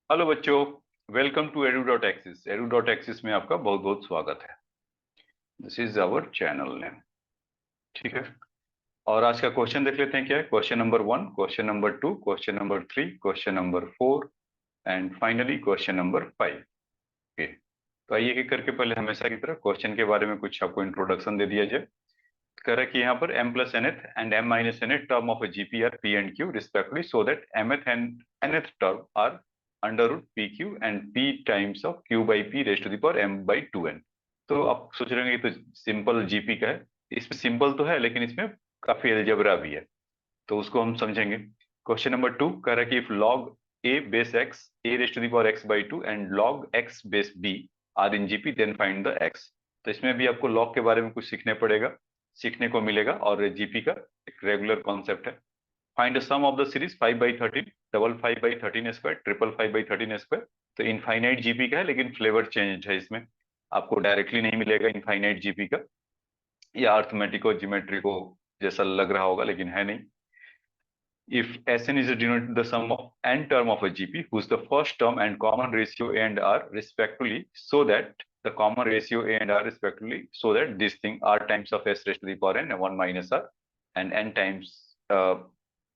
Hello बच्चों, welcome to edu.axis। edu.axis में आपका बहुत बहुत स्वागत है। This is our channel name. ठीक है। और आज का क्वेश्चन देख लेते हैं क्या है। Question number 1, question number 2, question number 3, question number 4 and finally question number 5। Okay, तो आइए एक करके पहले हमेशा की तरह क्वेश्चन के बारे में कुछ आपको इंट्रोडक्शन दे दिया जाए। कह रहा है कि यहाँ पर m plus nth and m minus nth term of a GP are p and q respectively so that mth and nth term are under root pq and p times of q by p raised to the power m by 2n। तो आप सोच रहे हैं कि तो simple GP का है। इसमें सिंपल तो है लेकिन इसमें काफी अलजेब्रा भी है, तो उसको हम समझेंगे। क्वेश्चन नंबर 2 कह रहा है कि if log a base x a raised to the power x by 2 and log x base b are in gp then find the x। तो इसमें भी आपको log के बारे में कुछ सीखने को मिलेगा और जीपी का एक रेगुलर कॉन्सेप्ट है। Find the sum of the series 5/13, double 5/13 square, triple 5/13 square. तो इनफाइनाइट जीपी का है लेकिन फ्लेवर चेंज है इसमें। आपको डायरेक्टली नहीं मिलेगा इनफाइनाइट जीपी का, या अर्थमेटिक और ज्योमेट्रिक जैसा लग रहा होगा लेकिन है नहीं। If Sn is denoted the sum of n term of a GP whose the first term and common ratio a and r respectively, so that the common ratio a and r respectively, so that this thing r times of s raised to the power n 1 minus r and n times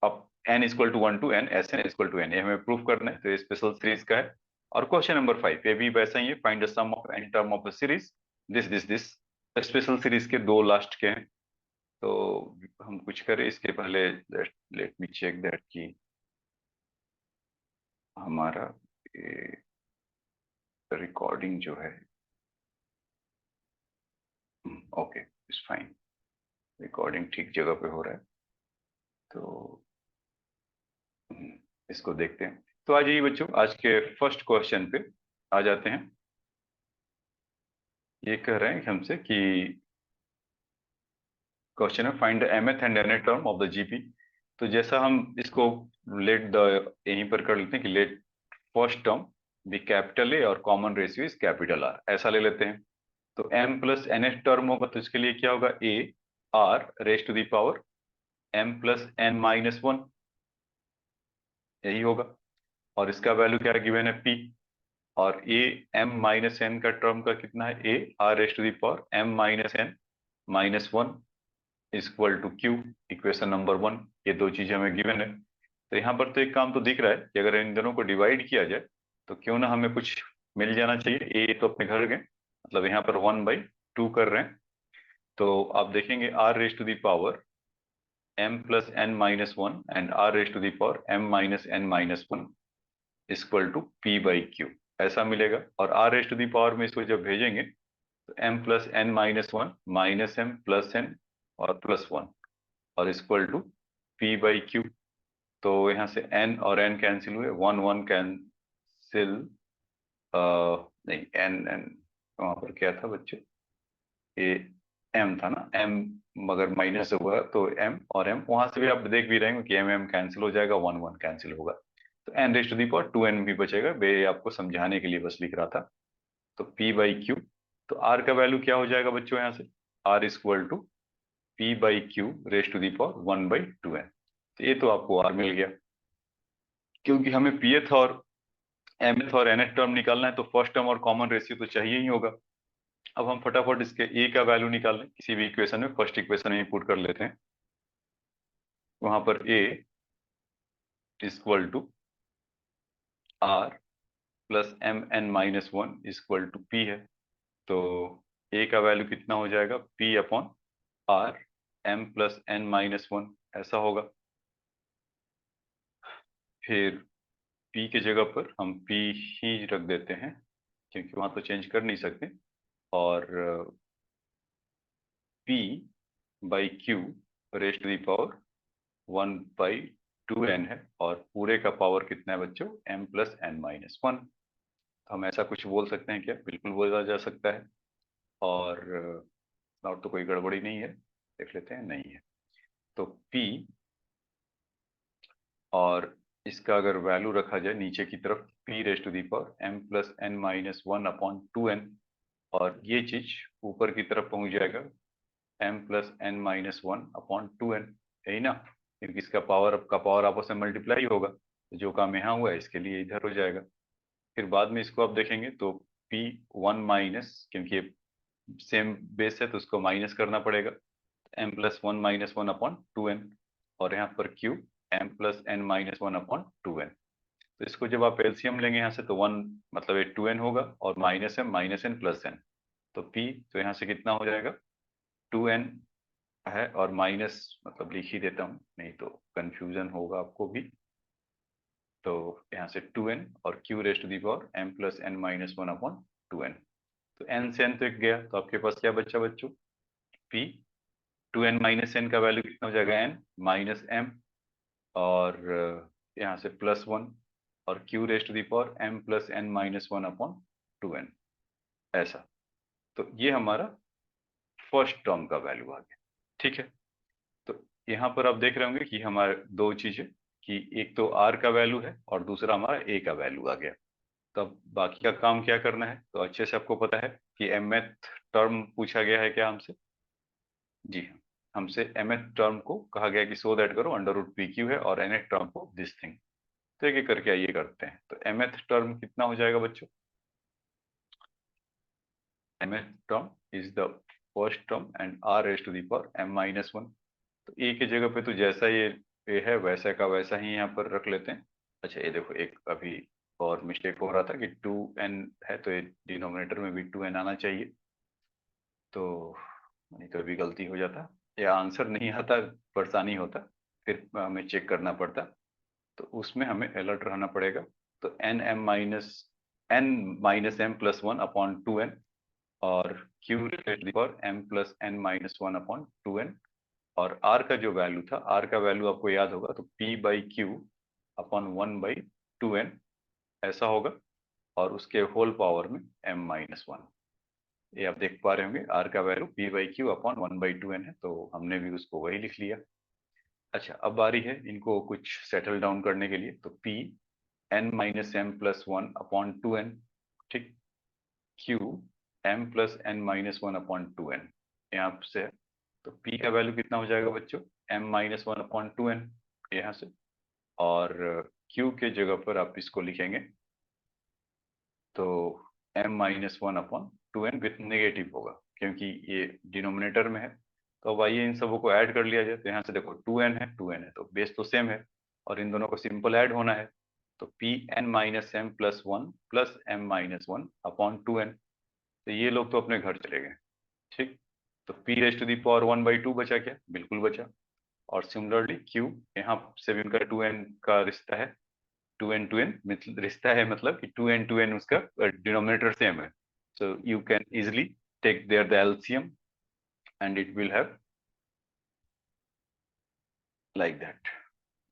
of n is equal to 1 to n Sn is equal to n। ये हमें proof करना है, तो ये special series का है। और question number 5 ये भी वैसा ही है। Find the sum of n term of a series this special series के दो लास्ट के हैं। तो हम कुछ करें इसके पहले, लेट मी चेक दैट कि हमारा रिकॉर्डिंग जो है, ओके इट्स फाइन, रिकॉर्डिंग ठीक जगह पे हो रहा है। तो इसको देखते हैं। तो आ जाइए बच्चों, आज के फर्स्ट क्वेश्चन पे आ जाते हैं। ये कह रहे हैं हमसे कि क्वेश्चन है find the mth and nth term of the GP. तो जैसा हम इसको लेट द यहीं पर कर लेते हैं कि let first term be capital A और common ratio is capital R, ऐसा ले लेते हैं। तो m प्लस nth टर्म होगा तो इसके लिए क्या होगा, a r raise to the power m plus n minus 1, यही होगा। और इसका वैल्यू क्या है, गिवन है p। और a m माइनस n का टर्म का कितना है, a r raise to the power m minus n minus 1 is equal to q, equation number 1। ये दो चीजें हमें गिवन है। तो यहाँ पर तो एक काम तो दिख रहा है कि अगर इन दोनों को डिवाइड किया जाए तो क्यों ना हमें कुछ मिल जाना चाहिए। a तो अपने घर गए, मतलब यहाँ पर 1/2 कर रहे हैं। तो आप देखेंगे r raise to the power m plus n minus 1 and r raise to the power m minus n minus 1 equal to p by Q, ऐसा मिलेगा। और r raise to the power में इसको जब भेजेंगे तो m plus n minus 1 minus m plus n और plus 1 और equal to p by Q. तो यहाँ से n और n कैंसिल हुए, 1 1 कैंसिल, नहीं n n वहां पर क्या था बच्चे, ये m था ना, m मगर माइनस हुआ तो m और m वहां से भी आप देख भी रहे हैं कि m m कैंसिल हो जाएगा, 1 1 कैंसिल होगा। तो n raise to the power 2n भी बचेगा। मैं आपको समझाने के लिए बस लिख रहा था। तो p बाई क्यू, तो r का वैल्यू क्या हो जाएगा बच्चों, यहाँ से r equal to p by Q raise to the power 1/2n। तो ये तो आपको r मिल गया। क्योंकि हमें pth और mth और nth टर्म निकालना है तो फर्स्ट टर्म और कॉमन रेशियो तो चाहिए ही होगा। अब हम फटाफट इसके a का वैल्यू निकाल लें, किसी भी इक्वेशन में फर्स्ट इक्वेशन में पुट कर लेते हैं। वहां पर a equal to r plus M N minus 1 equal to p है। तो a का वैल्यू कितना हो जाएगा, p upon r m plus n minus 1, ऐसा होगा। फिर p के जगह पर हम p ही रख देते हैं क्योंकि वहां तो चेंज कर नहीं सकते। और p by Q raise to the power 1/2n है। और पूरे का पावर कितना है बच्चों, m प्लस n माइनस 1। तो हम ऐसा कुछ बोल सकते हैं क्या, बिल्कुल बोला जा सकता है। और तो कोई गड़बड़ी नहीं है, देख लेते हैं, नहीं है। तो p और इसका अगर वैल्यू रखा जाए नीचे की तरफ, p raise to the power m plus n minus 1 upon 2n, और ये चीज ऊपर की तरफ पहुंच जाएगा m plus n minus 1 upon 2n, यही ना, क्योंकि इसका पावर का पावर आपस में मल्टीप्लाई होगा। तो जो काम यहाँ हुआ है इसके लिए इधर हो जाएगा। फिर बाद में इसको आप देखेंगे तो P1 माइनस, क्योंकि ये सेम बेस है तो उसको माइनस करना पड़ेगा, m+1 - 1/2n, और यहाँ पर Q m+n-1/2n। तो इसको जब आप एलसीएम लेंगे यहाँ से तो 1 मतलब ये 2n होगा, और -m-n+n, तो P तो यहाँ से कितना हो जाएगा 2n है, और माइनस मतलब लिख ही देता हूँ नहीं तो कंफ्यूजन होगा आपको भी। तो यहाँ से 2n और q⁻m + n-1/2n, तो n से n तो एक गया, तो आपके पास क्या बच्चा बच्चों, p 2n - n का वैल्यू कितना हो जाएगा n -m, और यहाँ से +1, और q⁻m + n-1/2n, ऐसा। तो ये हमारा फर्स्ट टर्म का वैल्यू आ गया। ठीक है, तो यहाँ पर आप देख रहे होंगे कि हमारे दो चीजें, कि एक तो r का वैल्यू है और दूसरा हमारा a का वैल्यू आ गया। तो अब बाकी का काम क्या करना है, तो अच्छे से आपको पता है कि mth टर्म पूछा गया है क्या हमसे। जी हाँ, हमसे mth टर्म को कहा गया कि सो दैट करो √pq है, और nth टर्म को दिस थिंग। तो एक एक करके आइए करते हैं। तो mth टर्म कितना हो जाएगा बच्चों, mth term is the first term and r⁻m-1। तो ए की जगह पे तो जैसा ये ए है वैसा का वैसा ही यहाँ पर रख लेते हैं। अच्छा ये देखो, एक अभी और मिस्टेक हो रहा था कि 2n है, तो ये डिनोमिनेटर में भी 2n आना चाहिए, तो नहीं तो अभी गलती हो जाता या आंसर नहीं आता, परेशानी होता, फिर हमें चेक करना पड़ता। तो उसमें हमें अलर्ट रहना पड़ेगा। तो n-m+n+1/2n और q⁻m + n-1/2n, और r का जो वैल्यू था, r का वैल्यू आपको याद होगा, तो p/q/1/2n ऐसा होगा, और उसके होल पावर में m-1। ये आप देख पा रहे होंगे, r का वैल्यू p/q/1/2n है, तो हमने भी उसको वही लिख लिया। अच्छा, अब बारी है इनको कुछ सेटल डाउन करने के लिए। तो p n-m+1/2n, ठीक, q m+n-1/2n यहाँ से है। तो p का वैल्यू कितना हो जाएगा बच्चों, m-1/2n यहाँ से, और q के जगह पर आप इसको लिखेंगे तो m-1/2n विथ नेगेटिव होगा, क्योंकि ये डिनोमिनेटर में है। तो अब आइए इन सबों को ऐड कर लिया जाए। तो यहाँ से देखो 2n है तो बेस तो सेम है, और इन दोनों को सिंपल ऐड होना है। तो Pn-m+1 + m-1/2n, तो ये लोग तो अपने घर चले गए। ठीक, तो p⁻1/2 बचा क्या, बिल्कुल बचा। और सिमिलरली q, यहाँ से भी उनका 2n का रिश्ता है, 2n रिश्ता है, मतलब कि 2n उसका डिनोमिनेटर सेम है। So you can easily take there the LCM and it will have like that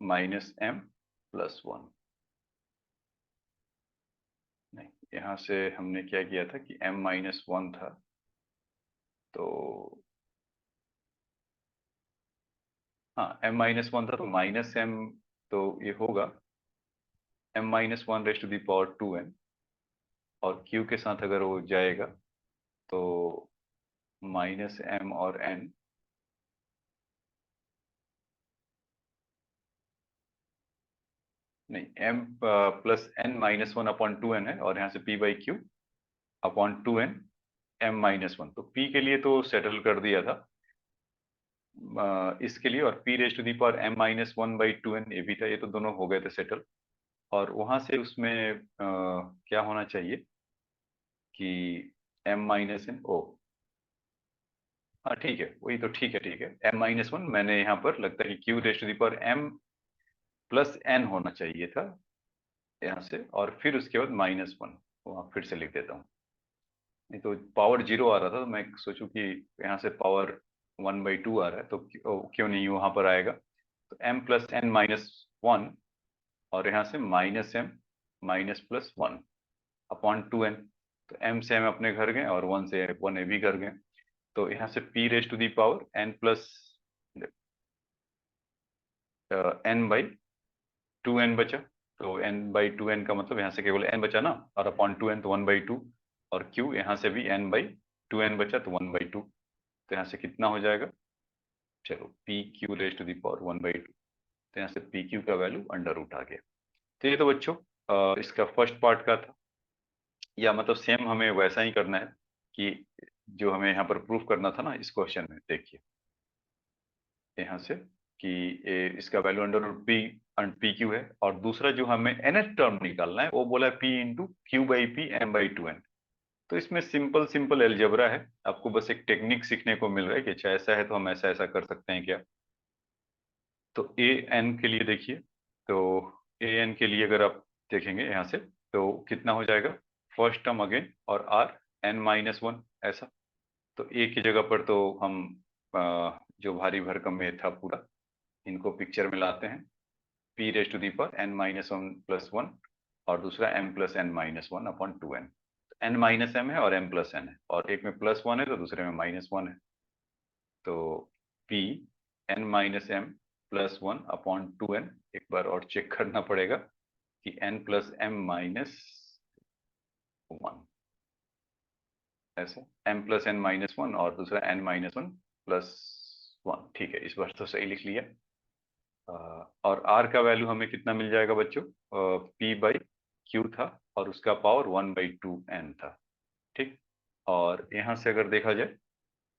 -m+1। नहीं, यहाँ से हमने क्या किया था कि m-1 था, तो हाँ m-1 था, तो -m, तो ये होगा m-1⁻²n, और q के साथ अगर वो जाएगा तो -m और n, नहीं, m+n-1/2n है, और यहाँ से p/q/2n m-1। तो p के लिए तो सेटल कर दिया था इसके लिए, और p⁻m-1/2n ये भी था, ये तो दोनों हो गए थे सेटल। और वहां से उसमें क्या होना चाहिए कि m-n ओ, हाँ ठीक है, वही तो, ठीक है ठीक है, m-1 मैंने यहाँ पर लगता है कि q⁻m+n होना चाहिए था यहाँ से, और फिर उसके बाद -1 वहाँ फिर से लिख देता हूँ, नहीं तो पावर 0 आ रहा था, तो मैं सोचूं कि यहाँ से पावर 1/2 आ रहा है, तो क्यों नहीं वहां पर आएगा। तो m+n-1, और यहाँ से -m-+1/2n। तो m से m अपने घर गए, और 1 से 1 भी घर गए। तो यहाँ से p⁻n+n/2n बचा। तो n/2n का मतलब यहाँ से केवल n बचा ना, और /2n तो 1/2, और q यहाँ से भी n/2n बचा, तो 1/2। तो यहाँ से कितना हो जाएगा, चलो pq⁻1/2, तो यहाँ से pq का वैल्यू अंडर रूट आ गया। तो ये तो बच्चों इसका फर्स्ट पार्ट का था। या मतलब सेम हमें वैसा ही करना है कि जो हमें यहाँ पर प्रूफ करना था ना इस क्वेश्चन में, देखिए यहाँ से कि इसका value under root P and P Q है, और दूसरा जो हमें nth टर्म निकालना है वो बोला P into Q by P M by two N. तो इसमें सिंपल सिंपल अलजेब्रा है, आपको बस एक टेक्निक सीखने को मिल रहा है कि अच्छा ऐसा है तो हम ऐसा ऐसा कर सकते हैं क्या। तो ए एन के लिए देखिए, तो ए एन के लिए अगर आप देखेंगे यहाँ से तो कितना हो जाएगा, फर्स्ट टर्म अगेन और आर एन माइनस वन ऐसा। तो ए की जगह पर तो हम जो भारी भरकम में था पूरा, इनको पिक्चर में लाते हैं, P raise to the power N minus one plus one, और दूसरा M plus N minus one upon two N. N minus M है और एम प्लस एन है, और एक में प्लस वन है तो दूसरे में माइनस वन है। तो P n minus M plus one upon two n, एक बार और चेक करना पड़ेगा कि n plus M minus one, ऐसा m plus N minus one और दूसरा n minus one plus one. ठीक है, इस बार तो सही लिख लिया। और आर का वैल्यू हमें कितना मिल जाएगा बच्चों, पी बाई क्यू था और उसका power one by two N था। ठीक, और यहाँ से अगर देखा जाए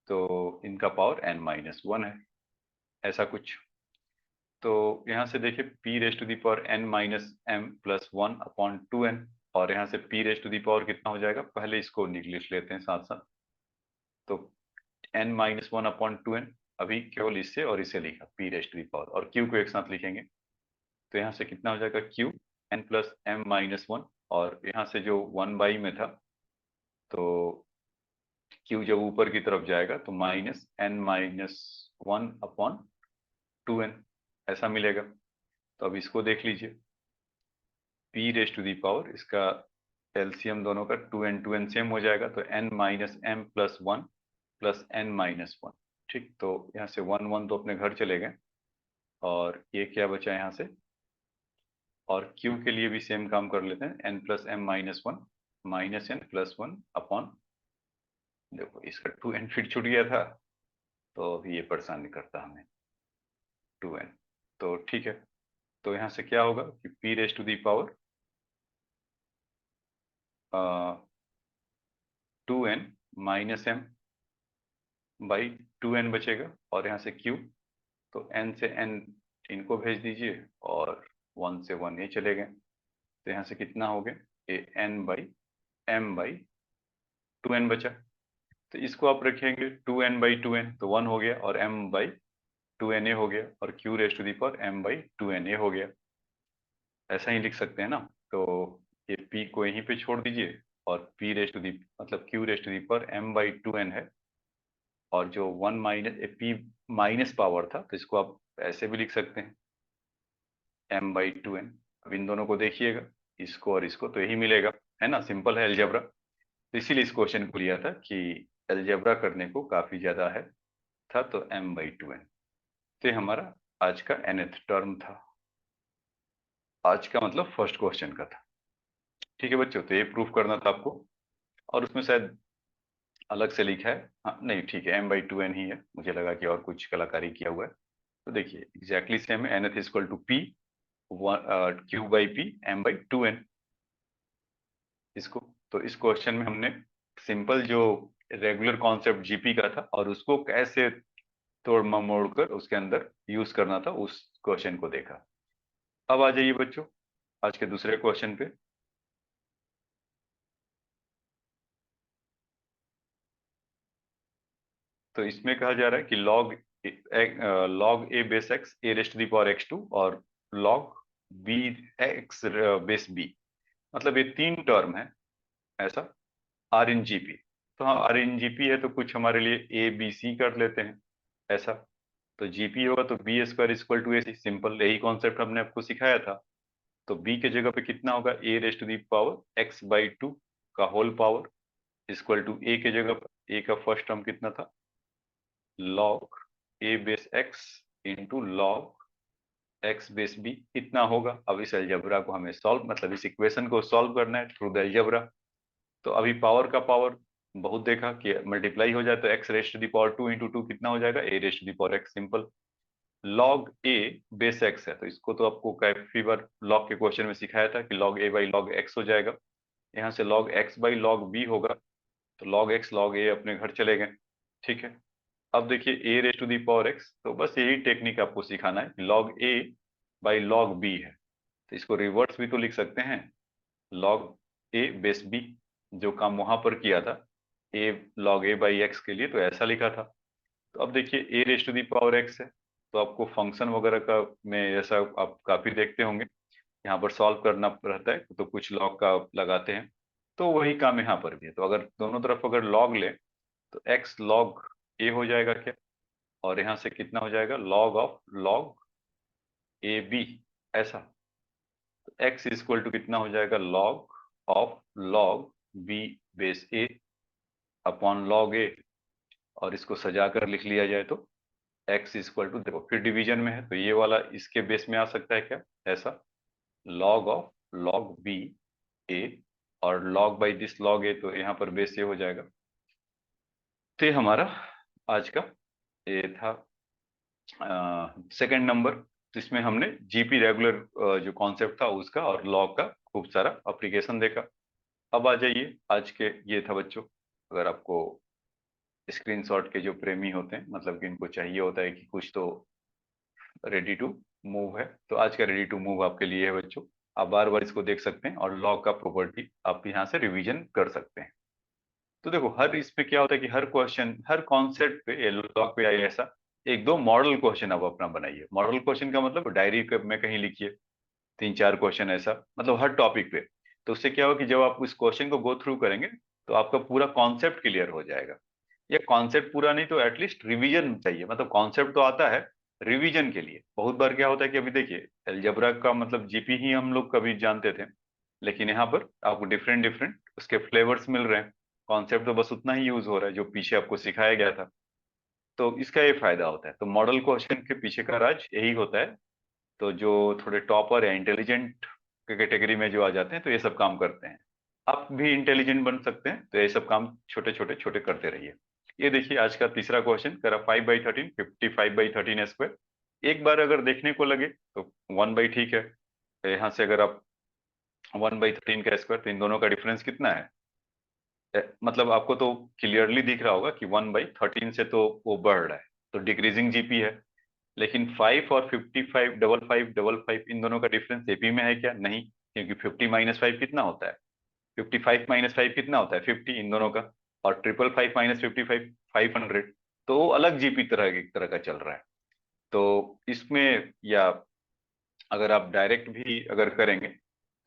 तो इनका पावर एन माइनस वन है, ऐसा कुछ। तो यहाँ से देखिए P raise to the power N minus M plus one upon two N, और यहाँ से P raise to the power कितना हो जाएगा, पहले इसको लिख लेते हैं साथ साथ। तो N minus one upon two N, अभी केवल इससे और इसे लिखा P raise to the power, और क्यू को एक साथ लिखेंगे। तो यहाँ से कितना हो जाएगा Q N plus M minus one, और यहाँ से जो वन बाई में था तो क्यू जब ऊपर की तरफ जाएगा तो minus N minus one upon two N ऐसा मिलेगा। तो अब इसको देख लीजिए, P raise to the power इसका एलसीएम दोनों का टू एन सेम हो जाएगा, तो N minus M plus N minus one. ठीक, तो यहाँ से वन वन तो अपने घर चले गए, और ये क्या बचा यहाँ से, और Q के लिए भी सेम काम कर लेते हैं, n plus M minus one minus N plus one upon, देखो इसका टू एन फिर छूट गया था, तो अभी ये परेशान नहीं करता हमें, टू एन। तो ठीक है, तो यहाँ से क्या होगा कि p raise to the power two N minus M by two N बचेगा, और यहाँ से Q, तो n से n इनको भेज दीजिए, और वन से वन ये चले गए, तो यहाँ से कितना हो गया, ये n by M by two N बचा। तो इसको आप रखेंगे two N by two N, तो वन हो गया, और m बाई टू एन ए हो गया, और q raise to the power m by two N ए हो गया। ऐसा ही लिख सकते हैं ना। तो ये p को यहीं पे छोड़ दीजिए, और p रेस टू दी मतलब q raise to the power m by two N है, और जो one minus p minus power था तो इसको आप ऐसे भी लिख सकते हैं m बाई टू एन। अब इन दोनों को देखिएगा, इसको और इसको, तो यही मिलेगा, है ना, सिंपल है अलजेब्रा। तो इसीलिए इस क्वेश्चन को लिया था कि अलजेब्रा करने को काफी ज्यादा है था, तो m बाई टू एन। तो ये हमारा आज का nth टर्म था, आज का मतलब फर्स्ट क्वेश्चन का था। ठीक है बच्चों, तो ये प्रूफ करना था आपको, और उसमें शायद अलग से लिखा है, हाँ नहीं ठीक है, m बाई टू एन ही है, मुझे लगा कि और कुछ कलाकारी किया हुआ है। तो देखिए एग्जैक्टली सेम है, nth equal to P Q by P M by two N इसको। तो इस क्वेश्चन में हमने सिंपल जो रेगुलर कॉन्सेप्ट जीपी का था और उसको कैसे तोड़ ममोड़ कर उसके अंदर यूज करना था, उस क्वेश्चन को देखा। अब आ जाइए बच्चों आज के दूसरे क्वेश्चन पे। तो इसमें कहा जा रहा है कि log a base x a raised to the power x two, और log b x base b, मतलब ये तीन टर्म है ऐसा, आर इन जीपी। तो हाँ आर इन जीपी है तो कुछ हमारे लिए ए बी सी कर लेते हैं ऐसा। तो जीपी होगा तो B square equal to A C, simple यही कॉन्सेप्ट हमने आपको सिखाया था। तो बी के जगह पे कितना होगा, a raised to the power x by two का whole power equal to a के जगह पर ए का फर्स्ट टर्म कितना था, log a base x into log x base b, इतना होगा। अब इस अलजबरा को हमें सॉल्व, मतलब इस इक्वेशन को सॉल्व करना है थ्रू द अलजबरा। तो अभी पावर का पावर बहुत देखा कि मल्टीप्लाई हो जाए तो x raised to the power two into two कितना हो जाएगा, a raised to the power x, simple. Log a base x है तो इसको तो आपको काफी बार लॉग के क्वेश्चन में सिखाया था कि log A by log x हो जाएगा। यहाँ से log x by log b होगा, तो log x log a अपने घर चले गए। ठीक है, अब देखिए a raise to the power x, तो बस यही टेक्निक आपको सिखाना है। log a by log b है, तो इसको रिवर्स भी तो लिख सकते हैं, log a बेस b, जो काम वहां पर किया था a log a by x के लिए, तो ऐसा लिखा था। तो अब देखिए a raise to the power x है, तो आपको फंक्शन वगैरह का में ऐसा आप काफी देखते होंगे, यहाँ पर सॉल्व करना रहता है तो कुछ लॉग का लगाते हैं, तो वही काम यहाँ पर भी है। तो अगर दोनों तरफ अगर लॉग ले तो x log a हो जाएगा क्या, और यहाँ से कितना हो जाएगा log of log A B, ऐसा। तो x इक्वल टू कितना हो जाएगा log of log b base a upon log a, और इसको सजा कर लिख लिया जाए तो x इक्वल टू, देखो फिर डिवीजन में है तो ये वाला इसके बेस में आ सकता है क्या, ऐसा log of log b a, और log by this log a, तो यहाँ पर बेस ये हो जाएगा। तो ये हमारा आज का ये था सेकंड नंबर। तो इसमें हमने जीपी रेगुलर जो कॉन्सेप्ट था उसका और लॉग का खूब सारा एप्लीकेशन देखा। अब आ जाइए आज के, ये था बच्चों, अगर आपको स्क्रीनशॉट के जो प्रेमी होते हैं, मतलब कि इनको चाहिए होता है कि कुछ तो रेडी टू मूव है, तो आज का रेडी टू मूव आपके लिए है बच्चों। आप बार बार इसको देख सकते हैं और लॉग का प्रॉपर्टी आप यहाँ से रिवीजन कर सकते हैं। तो देखो हर इसमें क्या होता है कि हर क्वेश्चन हर कॉन्सेप्ट पे लॉग पे आए ऐसा एक दो मॉडल क्वेश्चन आप अपना बनाइए। मॉडल क्वेश्चन का मतलब डायरी में कहीं लिखिए तीन चार क्वेश्चन ऐसा, मतलब हर टॉपिक पे। तो उससे क्या होगा कि जब आप उस क्वेश्चन को गो थ्रू करेंगे तो आपका पूरा कॉन्सेप्ट क्लियर हो जाएगा। या कॉन्सेप्ट पूरा नहीं तो एटलीस्ट रिवीजन चाहिए, मतलब कॉन्सेप्ट तो आता है, रिवीजन के लिए बहुत बार क्या होता है कि अभी देखिए अलजेब्रा का मतलब जीपी ही हम लोग कभी जानते थे, लेकिन यहाँ पर आपको डिफरेंट डिफरेंट उसके फ्लेवर्स मिल रहे हैं, कॉन्सेप्ट तो बस उतना ही यूज हो रहा है जो पीछे आपको सिखाया गया था। तो इसका ये फायदा होता है। तो मॉडल क्वेश्चन के पीछे का राज यही होता है। तो जो थोड़े टॉपर या इंटेलिजेंट कैटेगरी में जो आ जाते हैं तो ये सब काम करते हैं। आप भी इंटेलिजेंट बन सकते हैं, तो ये सब काम छोटे छोटे छोटे करते रहिए। ये देखिए आज का तीसरा क्वेश्चन करा 5/13, 55/13 स्क्वायर। एक बार अगर देखने को लगे तो 1 बाई ठीक है, तो यहाँ से अगर आप 1/13 का स्क्वायर, तो इन दोनों का डिफरेंस कितना है, मतलब आपको तो क्लियरली दिख रहा होगा कि 1/13 से तो वो बढ़ रहा है, तो डिक्रीजिंग जीपी है। लेकिन 5 और 55, 55, इन दोनों का डिफरेंस एपी में है क्या, नहीं, क्योंकि 50 - 5 कितना होता है, 55 - 5 कितना होता है 50, इन दोनों का। और 555 - 55, 500, तो वो अलग जीपी तरह का चल रहा है। तो इसमें या अगर आप डायरेक्ट भी अगर करेंगे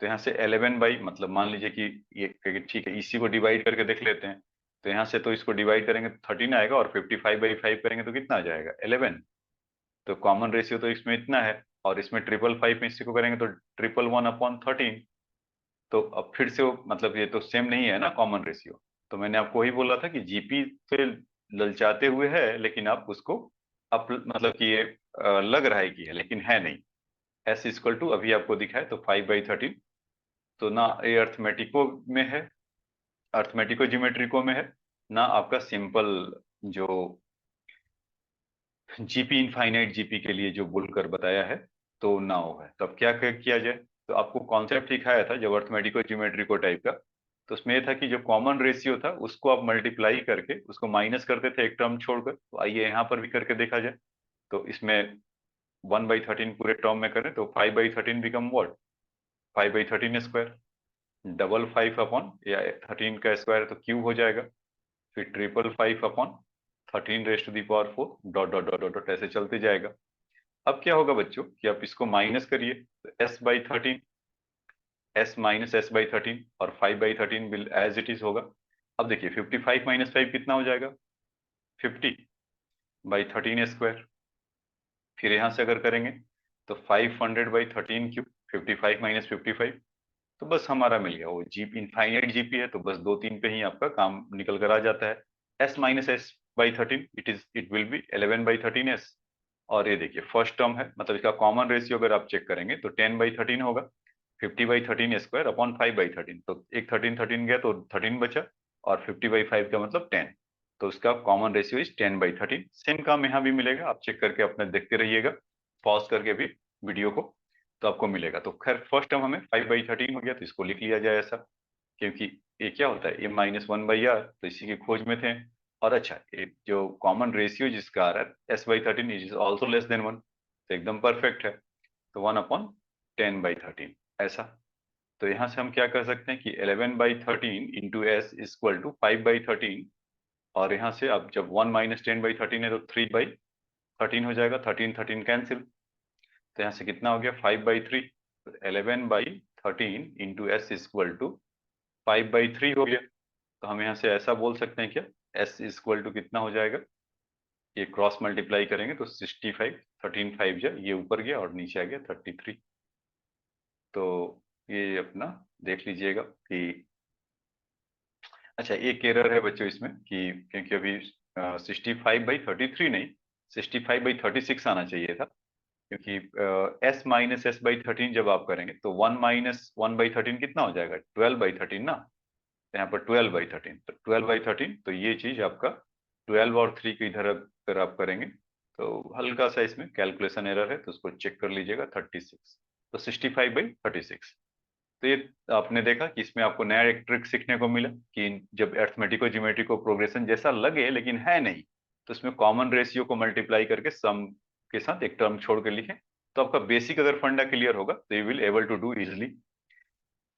तो यहाँ से 11 बाई, मतलब मान लीजिए कि ये ठीक है, इसी को डिवाइड करके देख लेते हैं। तो यहाँ से तो इसको डिवाइड करेंगे तो 13 आएगा, और 55/5 करेंगे तो कितना आ जाएगा 11। तो कॉमन रेशियो तो इसमें इतना है, और इसमें 555 में इसी को करेंगे तो 111/13। तो अब फिर से वो मतलब ये तो सेम नहीं है ना कॉमन रेशियो। तो मैंने आपको वही बोला था कि जीपी से ललचाते हुए है, लेकिन आप उसको अप मतलब कि ये लग रहा है कि है लेकिन है नहीं। एस इक्वल टू अभी आपको दिखा है तो 5/13। तो ना ये अर्थमेटिको में है, अर्थमेटिको ज्योमेट्रिको में है, ना आपका सिंपल जो जीपी इनफाइनाइट जीपी के लिए जो बोलकर बताया है तो ना हो है। तो अब क्या किया जाए, तो आपको कॉन्सेप्ट सिखाया था जब अर्थमेटिको ज्योमेट्रिको टाइप का। तो उसमें ये था कि जो कॉमन रेशियो था उसको आप मल्टीप्लाई करके उसको माइनस करते थे एक टर्म छोड़कर। तो आइए यहाँ पर भी करके देखा जाए। तो इसमें 1/13 पूरे टर्म में करें तो 5/13 become what, 5/13 square. Double 5 upon या 13 का स्क्वायर तो क्यूब हो जाएगा, फिर 555/13 raise to the power 4, dot dot dot dot dot ऐसे चलते जाएगा। अब क्या होगा बच्चों कि आप इसको माइनस करिए, तो s/13, s - s/13, और 5/13 विल एज इट इज होगा। अब देखिए 55 - 5 कितना हो जाएगा 50/13 स्क्वायर। फिर यहाँ से अगर करेंगे तो 500/13 क्यूब, 55 - 55। तो बस हमारा मिल गया वो जीपी, इनफाइनाइट जीपी है तो बस दो तीन पे ही आपका काम निकल कर आ जाता है। s - s/13 it will be 11/13s। और ये देखिए फर्स्ट टर्म है, मतलब इसका कॉमन रेशियो अगर आप चेक करेंगे तो 10/13 होगा, 50/13 स्क्वायर अपॉन 5/13। तो एक 13 13 गया तो 13 बचा, और 50/5 का मतलब 10। तो उसका कॉमन रेशियो इज 10/13। सेम काम यहाँ भी मिलेगा, आप चेक करके अपने देखते रहिएगा, पॉज करके भी वीडियो को, तो आपको मिलेगा। तो खैर फर्स्ट टर्म हमें 5/13 हो गया, तो इसको लिख लिया जाए ऐसा क्योंकि ये क्या होता है, ये -1/r, तो इसी की खोज में थे। और अच्छा, एक जो कॉमन रेशियो जिसका आ रहा है s/13 is also less than 1, तो एकदम परफेक्ट है। तो 1/10/13 ऐसा। तो यहाँ से हम क्या कर सकते हैं कि 11/13 इंटू एस इक्वल टू 5/13, और यहाँ से अब जब 1 - 10/13 है तो 3/13 हो जाएगा, 13 13 कैंसिल। तो यहाँ से कितना हो गया, 5/3। तो 11/13 इंटू एस इक्वल टू 5/3 हो गया। तो हम यहाँ से ऐसा बोल सकते हैं क्या, एस इक्वल टू कितना हो जाएगा, ये क्रॉस मल्टीप्लाई करेंगे तो 65, 13 5 जा ये ऊपर गया और नीचे आ गया 33। तो ये अपना देख लीजिएगा कि अच्छा, एक एरर है बच्चों इसमें कि क्योंकि अभी 65/33 नहीं, 65/36 आना चाहिए था। क्योंकि s - s/13 जब आप करेंगे तो 1 - 1/13 कितना हो जाएगा, 12/13 ना। तो यहाँ पर 12/13, तो 12/13, तो ये चीज आपका 12 और 3 के इधर अगर आप करेंगे तो हल्का सा इसमें कैलकुलेशन एरर है, तो उसको चेक कर लीजिएगा। 36, तो 65/36। तो ये आपने देखा कि इसमें आपको नया एक ट्रिक सीखने को मिला कि जब अर्थमेटिको ज्योमेट्रिको प्रोग्रेशन जैसा लगे लेकिन है नहीं, तो इसमें कॉमन रेशियो को मल्टीप्लाई करके सम के साथ एक टर्म छोड़ के लिखें, तो आपका बेसिक अगर फंडा क्लियर होगा तो you will able to do easily.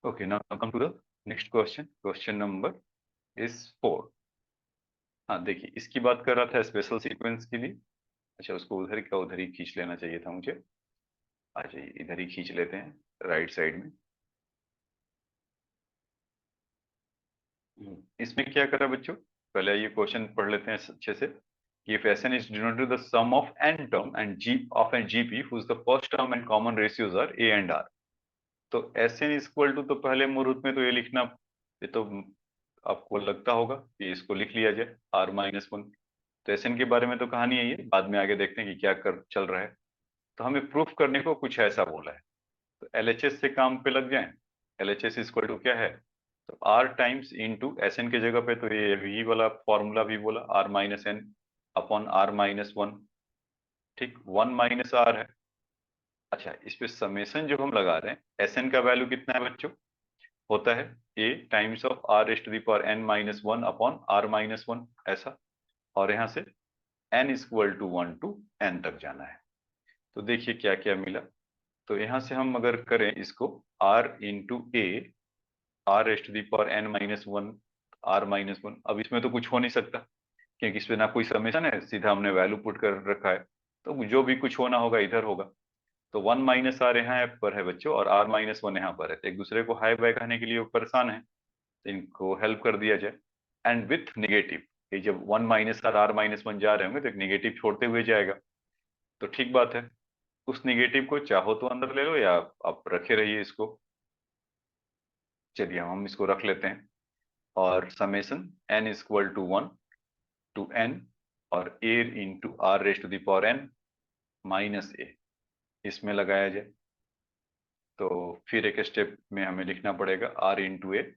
Okay, now come to the next question. Question number is 4। हाँ देखिए, इसकी बात कर रहा था स्पेशल सीक्वेंस के लिए। अच्छा, उसको उधर का उधर ही खींच लेना चाहिए था मुझे। आ जाइए, इधर ही खींच लेते हैं राइट साइड में। इसमें क्या कर रहा है बच्चों, पहले ये क्वेश्चन पढ़ लेते हैं अच्छे से कि if Sn is denoted the sum of n term and g of an GP whose the first term and common ratios are a and r। तो Sn इक्वल टू, तो पहले मुहूर्त में तो ये लिखना, ये तो आपको लगता होगा कि इसको लिख लिया जाए r-1। तो Sn के बारे में तो कहानी है, ये बाद में आगे देखते हैं कि क्या कर चल रहा है। तो हमें प्रूफ करने को कुछ ऐसा बोला है, तो LHS से काम पे लग जाए। LHS इक्वल टू क्या है, तो r times into S N की जगह पे तो ये भी वाला फॉर्मूला भी बोला, r-n/r-1। ठीक, 1 - r है। अच्छा, इस पे समेशन जो हम लगा रहे हैं, एस एन का वैल्यू कितना है बच्चों, होता है a टाइम्स ऑफ r⁻n-1/r-1 ऐसा। और यहाँ से n equal to 1 to n तक जाना है। तो देखिए क्या क्या मिला। तो यहाँ से हम अगर करें इसको r इंटू ए r⁻n-1 r-1, अब इसमें तो कुछ हो नहीं सकता क्योंकि इसमें ना कोई समेशन है, सीधा हमने वैल्यू पुट कर रखा है। तो जो भी कुछ होना होगा इधर होगा। तो 1 - r यहाँ पर है बच्चों और r-1 यहाँ पर है, तो एक दूसरे को हाई बाय कहने के लिए वो परेशान है, तो इनको हेल्प कर दिया जाए। एंड विथ निगेटिव, ये जब 1 - r r-1 जा रहे होंगे तो एक निगेटिव छोड़ते हुए जाएगा। तो ठीक बात है, उस निगेटिव को चाहो तो अंदर ले लो या आप रखे रहिए इसको। चलिए हम इसको रख लेते हैं। और summation n equal to 1 to n और a into r⁻n minus a, इसमें लगाया जाए। तो फिर एक स्टेप में हमें लिखना पड़ेगा r इंटू ए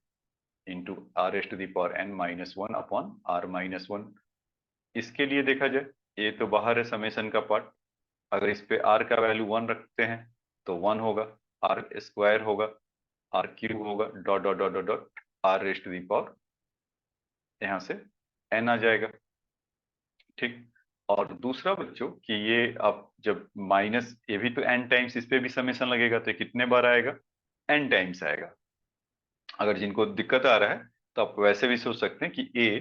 इंटू r⁻n-1 अपॉन r-1। इसके लिए देखा जाए, ये तो बाहर है समेशन का पार्ट, अगर इस पे r का वैल्यू 1 रखते हैं तो 1 होगा, r स्क्वायर होगा, r क्यूब होगा, dot dot dot dot dot r⁻, यहाँ से n आ जाएगा। ठीक, और दूसरा बच्चों कि ये आप जब माइनस, ये भी तो n टाइम्स, इस पे भी समेशन लगेगा तो ये कितने बार आएगा, n टाइम्स आएगा। अगर जिनको दिक्कत आ रहा है तो आप वैसे भी सोच सकते हैं कि a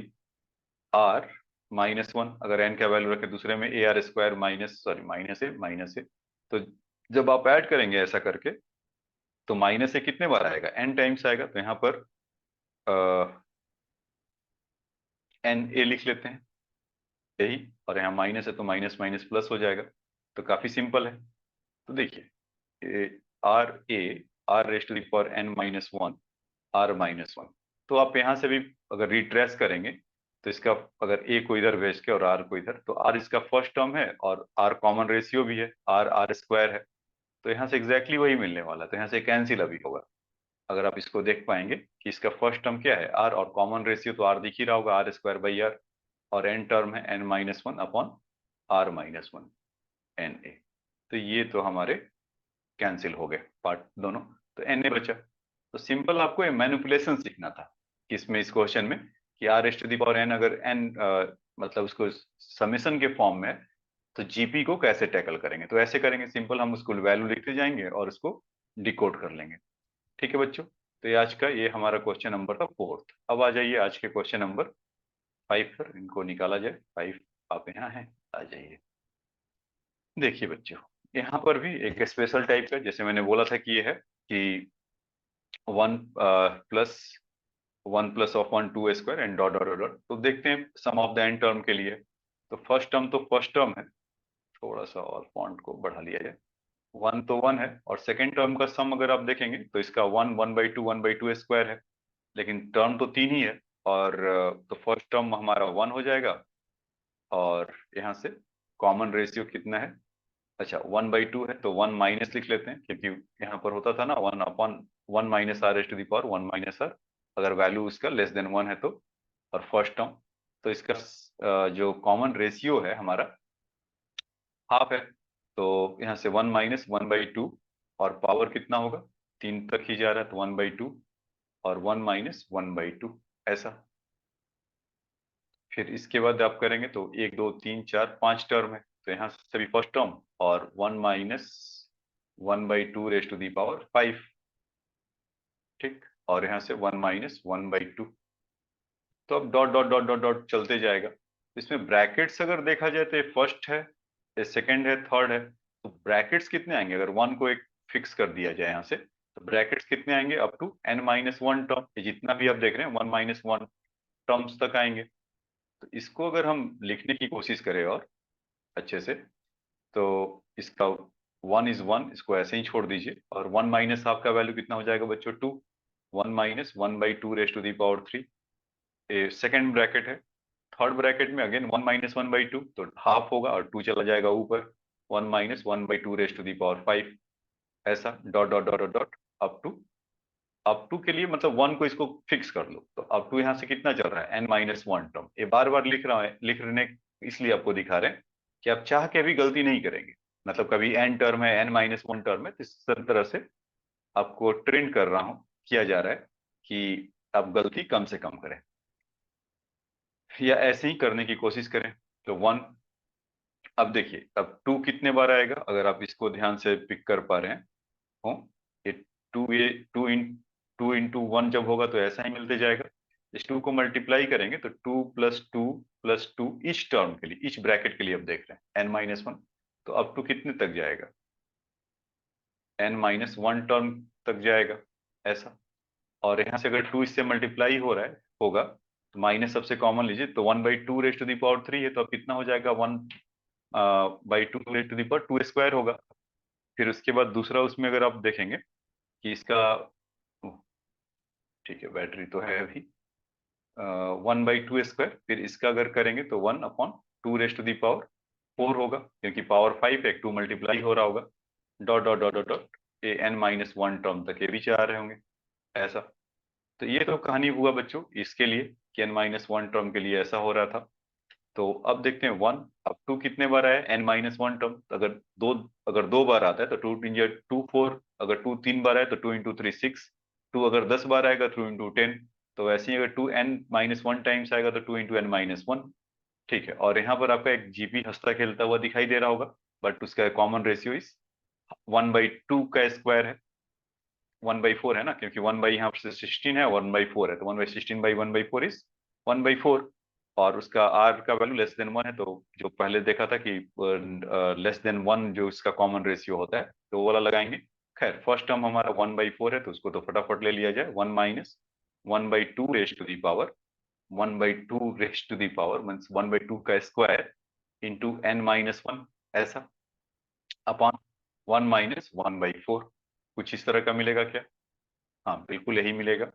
r-1, अगर n का वैल्यू रखे दूसरे में ar² माइनस ए, तो जब आप ऐड करेंगे ऐसा करके तो माइनस ए कितने बार आएगा, n टाइम्स आएगा। तो यहाँ पर एन ए लिख लेते हैं यही, और यहाँ माइनस है तो माइनस माइनस प्लस हो जाएगा। तो काफी सिंपल है। तो देखिए आर ए r⁻n-1 r-1, तो आप यहाँ से भी अगर रिट्रेस करेंगे तो इसका अगर a को इधर भेज के और r को इधर, तो r इसका फर्स्ट टर्म है और r कॉमन रेशियो भी है, r r² है, तो यहाँ से एग्जैक्टली वही मिलने वाला है। तो यहाँ से कैंसिल अभी होगा। अगर आप इसको देख पाएंगे कि इसका फर्स्ट टर्म क्या है r, और कॉमन रेशियो तो r दिख ही रहा होगा r²/r, और n टर्म है n-1 अपॉन r-1 na। तो ये तो हमारे कैंसिल हो गए पार्ट दोनों, तो na बचा। तो सिंपल आपको ये मैनिपुलेशन सीखना था किसमें, इस क्वेश्चन में, कि R S to the power N अगर एन मतलब उसको समेशन के फॉर्म में, तो जीपी को कैसे टैकल करेंगे। तो ऐसे करेंगे सिंपल, हम उसको वैल्यू लिखते जाएंगे और उसको डिकोड कर लेंगे। ठीक है बच्चों, तो ये आज का ये हमारा क्वेश्चन नंबर था फोर्थ। अब आ जाइए आज के क्वेश्चन नंबर 5 पर, इनको निकाला जाए। 5 आप यहाँ हैं, आ जाइए। देखिए बच्चों, यहाँ पर भी एक स्पेशल टाइप का, जैसे मैंने बोला था कि ये है कि one plus 1 + 2 square and dot dot dot. तो देखते हैं सम ऑफ द एन टर्म के लिए। तो फर्स्ट टर्म है, थोड़ा सा और फॉन्ट को बढ़ा लिया जाए। 1 तो 1 है, और सेकेंड टर्म का सम अगर आप देखेंगे तो इसका 1/2 स्क्वायर है, लेकिन टर्म तो 3 ही है। और तो फर्स्ट टर्म हमारा 1 हो जाएगा, और यहाँ से कॉमन रेशियो कितना है, अच्छा 1/2 है, तो 1 माइनस लिख लेते हैं, क्योंकि यहाँ पर होता था ना 1/1 - r⁻⁴ अगर वैल्यू इसका लेस देन 1 है तो। और फर्स्ट टर्म, तो इसका जो कॉमन रेशियो है हमारा हाफ है, तो यहाँ से 1 - 1/2, और पावर कितना होगा, 3 तक ही जा रहा है, तो 1/2 और 1 - 1/2 ऐसा। फिर इसके बाद आप करेंगे तो 1 2 3 4 5 टर्म है, तो यहाँ से सभी फर्स्ट टर्म, और 1 - 1/2 ठीक, और यहाँ से 1 - 1/2। तो अब dot dot dot dot dot चलते जाएगा। इसमें ब्रैकेट्स अगर देखा जाए तो फर्स्ट है, ये सेकेंड है, थर्ड है, तो ब्रैकेट्स कितने आएंगे, अगर 1 को एक फिक्स कर दिया जाए यहाँ से, तो ब्रैकेट्स कितने आएंगे, अप टू n - 1 टर्म, जितना भी आप देख रहे हैं 1 - 1 टर्म्स तक आएंगे। तो इसको अगर हम लिखने की कोशिश करें और अच्छे से, तो इसका 1 is 1, इसको ऐसे ही छोड़ दीजिए, और 1 माइनस हाफ का वैल्यू कितना हो जाएगा बच्चों, 2। 1 - 1/2 ये सेकेंड ब्रैकेट है। थर्ड ब्रैकेट में अगेन 1 - 1/2, तो हाफ होगा और 2 चला जाएगा ऊपर, 1 - 1/2 ऐसा dot dot dot dot up to के लिए, मतलब 1 को इसको फिक्स कर लो, तो अप टू यहाँ से कितना चल रहा है, n - 1 टर्म। ये बार बार लिखने इसलिए आपको दिखा रहे हैं कि आप चाह के भी गलती नहीं करेंगे। मतलब कभी n टर्म है, n - 1 टर्म है, तो इस तरह से आपको ट्रेन कर रहा हूँ, किया जा रहा है कि आप गलती कम से कम करें, या ऐसे ही करने की कोशिश करें। तो 1, अब देखिए अब 2 कितने बार आएगा, अगर आप इसको ध्यान से पिक कर पा रहे हैं हो, ये 2, ये 2 × 1 जब होगा तो ऐसा ही मिलते जाएगा। इस 2 को मल्टीप्लाई करेंगे तो 2 + 2 + 2 इच टर्म के लिए, इच ब्रैकेट के लिए अब देख रहे हैं n - 1, तो अप टू कितने तक जाएगा, n - 1 टर्म तक जाएगा ऐसा। और यहाँ से अगर 2 इससे मल्टीप्लाई हो रहा है होगा, तो माइनस सबसे कॉमन लीजिए, तो 1/2 है, तो अब कितना हो जाएगा, 1/2 स्क्वायर होगा। फिर उसके बाद दूसरा उसमें अगर आप देखेंगे कि इसका, ठीक है बैटरी तो है अभी, 1/2 स्क्वायर, फिर इसका अगर करेंगे तो 1/2 होगा, क्योंकि पावर 5 है, 2 मल्टीप्लाई हो रहा होगा, dot dot dot dot dot, ये n - 1 टर्म तक ये भी जा रहे होंगे ऐसा। तो ये तो कहानी हुआ बच्चों इसके लिए कि n - 1 टर्म के लिए ऐसा हो रहा था। तो अब देखते हैं 1 अब 2 कितने बार आया, n - 1 टर्म, अगर दो बार आता है तो 2 × 2 4, अगर 2 3 बार आए तो 2 × 3 6, 2 अगर 10 बार आएगा 2 × 10, तो वैसे ही अगर 2n - 1 टाइम्स आएगा तो 2 × n - 1। ठीक है, और यहाँ पर आपका एक जीपी हंसता खेलता हुआ दिखाई दे रहा होगा, बट उसका कॉमन रेशियो इस 1/2 का स्क्वायर है, 1/4 है ना, क्योंकि 1 यहाँ से 16 है, 1/4 है, तो 1/16/1/4 इज 1/4। और उसका r का वैल्यू लेस देन 1 है, तो जो पहले देखा था कि लेस देन 1 जो इसका कॉमन रेशियो होता है, तो वो वाला लगाएंगे। खैर फर्स्ट टर्म हमारा 1/4 है, तो उसको तो फटाफट ले लिया जाए, 1 - 1/2 मीन्स 1/2 का स्क्वायर इंटू n - 1 ऐसा, अपॉन 1 - 1/4, कुछ इस तरह का मिलेगा क्या, हाँ बिल्कुल यही मिलेगा।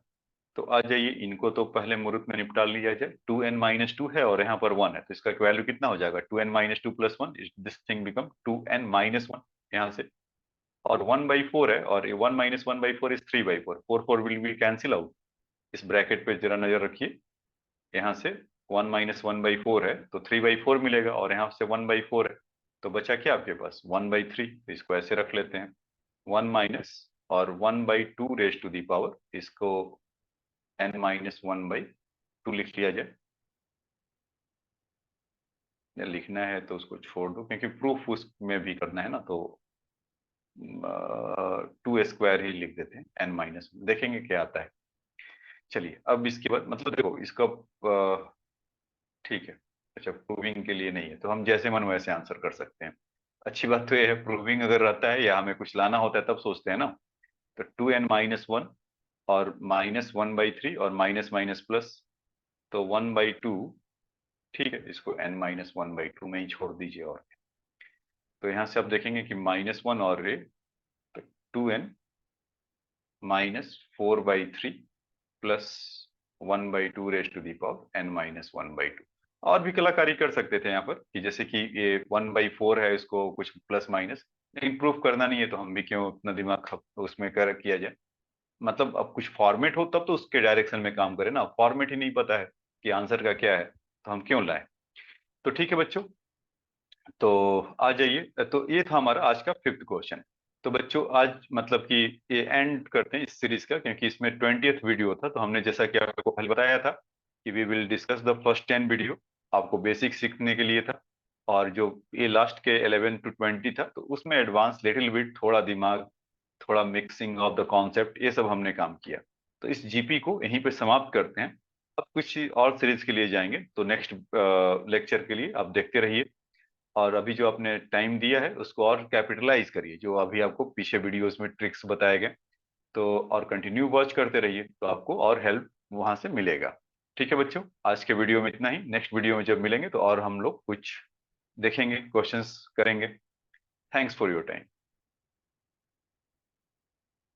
तो आ जाइए, इनको तो पहले मुहूर्त में निपटा लिया जाए। 2n - 2 है और यहाँ पर 1 है, तो इसका वैल्यू कितना हो जाएगा, 2n - 2 + 1, this thing become 2n - 1 यहाँ से। और 1/4 है, और 1 - 1/4 is 3/4, 4 will be cancel out. इस ब्रैकेट पे जरा नजर रखिए, यहाँ से 1 - 1/4 है तो 3/4 मिलेगा, और यहाँ से 1/4 है, तो बचा क्या आपके पास 1/3, तो इसको ऐसे रख लेते हैं, 1 - और 1/2 रेज टू दी पावर, इसको n-1/2 लिख लिया जाए। या लिखना है तो उसको छोड़ दो, क्योंकि प्रूफ उसमें भी करना है ना, तो 2 स्क्वायर ही लिख देते हैं, n-1, देखेंगे क्या आता है। चलिए अब इसके बाद मतलब देखो इसका ठीक है। अच्छा, प्रूविंग के लिए नहीं है तो हम जैसे मन वैसे आंसर कर सकते हैं। अच्छी बात तो ये है, प्रूविंग अगर रहता है या हमें कुछ लाना होता है तब सोचते हैं ना। तो 2n-1 और -1/3 और माइनस माइनस प्लस, तो 1/2। ठीक है, इसको n-1/2 में ही छोड़ दीजिए। और तो यहाँ से आप देखेंगे कि -1 और ये, तो 2n-4/3 plus 1/2 raise to the power n-1/2। और भी कलाकारी कर सकते थे यहाँ पर, कि जैसे कि ये 1/4 है, इसको कुछ प्लस माइनस, लेकिन प्रूफ करना नहीं है तो हम भी क्यों अपना दिमाग उसमें कर किया जाए। मतलब अब कुछ फॉर्मेट हो तब तो उसके डायरेक्शन में काम करें ना, फॉर्मेट ही नहीं पता है कि आंसर का क्या है, तो हम क्यों लाए। तो ठीक है बच्चों, तो आ जाइए। तो ये था हमारा आज का 5th क्वेश्चन। तो बच्चों आज मतलब कि ये एंड करते हैं इस सीरीज का, क्योंकि इसमें 20th वीडियो था। तो हमने जैसा कि आपको पहले बताया था कि we will discuss the first 10 video, आपको बेसिक सीखने के लिए था। और जो ये लास्ट के 11 to 20 था, तो उसमें एडवांस लिटिल बिट, थोड़ा दिमाग, थोड़ा मिक्सिंग ऑफ द कॉन्सेप्ट, ये सब हमने काम किया। तो इस जीपी को यहीं पे समाप्त करते हैं। अब कुछ और सीरीज के लिए जाएंगे, तो नेक्स्ट लेक्चर के लिए आप देखते रहिए। और अभी जो आपने टाइम दिया है उसको और कैपिटलाइज करिए, जो अभी आपको पीछे वीडियोस में ट्रिक्स बताए गए। तो और कंटिन्यू वॉच करते रहिए, तो आपको और हेल्प वहां से मिलेगा। ठीक है बच्चों, आज के वीडियो में इतना ही। नेक्स्ट वीडियो में जब मिलेंगे तो और हम लोग कुछ देखेंगे, क्वेश्चंस करेंगे। Thanks for your time.